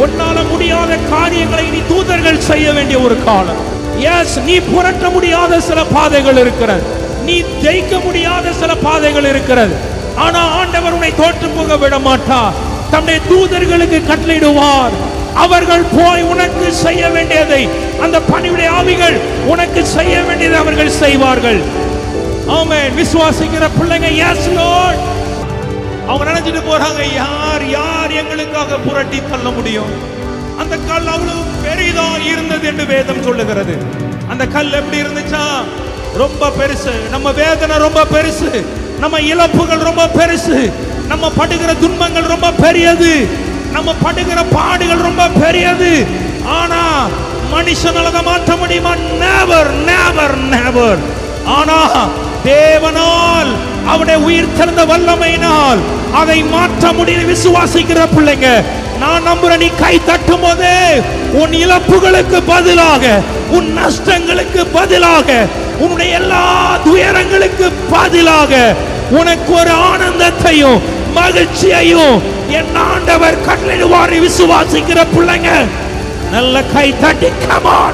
உன்னால முடியாத காரியங்களை நீ தூதர்கள் செய்ய வேண்டிய ஒரு காலம். எஸ், நீ புரட்ட முடியாத சில பாதைகள் இருக்கிறது, நீ ஜெயிக்க முடியாத சில பாதைகள் இருக்கிறது. ஆனா ஆண்டவர் உன்னை தோற்று போக விட மாட்டார். தம்முடைய தூதர்களுக்கு கட்டளையிடுவார். அவர்கள் போய் உனக்கு செய்ய வேண்டியதை, அந்த பணிவுடைய ஆவிகள் உனக்கு செய்ய வேண்டியதை அவர்கள் செய்வார்கள். ஆமென். விசுவாசிக்கிற பிள்ளைங்க, எஸ் லார்ட். அவங்க நினைச்சிட்டு போறாங்க, யார் யார் எங்களுக்காக புரட்டி தள்ள முடியும்? அந்த கல் அவ்வளவு பெரிதா இருந்தது என்று வேதம் சொல்லுகிறது. அந்த கல் எப்படி இருந்துச்சா? ரொம்ப பெருசு. நம்ம வேதனை ரொம்ப பெருசு, நம்ம இழப்புகள் ரொம்ப பெருசு, நம்ம படுகிற துன்பங்கள் ரொம்ப பெரியது, நம்ம படுகிற பாடுகள் ரொம்ப பெரியது. ஆனா மனுஷனால அதை மாற்ற முடியுமா? Never never never. ஆனா தேவனால், அவருடைய உயிர் திறந்த வல்லமையினால் அதை மாற்ற முடியும். விசுவாசிக்கிற பிள்ளைங்க, நான் நம்புறேன். நீ கை தட்டும் போதே உன் இழப்புகளுக்கு பதிலாக, உன் நஷ்டங்களுக்கு பதிலாக, உன்னுடைய எல்லா துயரங்களுக்கு பதிலாக உனக்கு ஒரு ஆனந்தத்தையும் மகிழ்ச்சியையும் என் ஆண்டவர் கட்டளையிடுவார். விசுவாசிக்கிற பிள்ளைங்க நல்ல கை தட்டி, come on.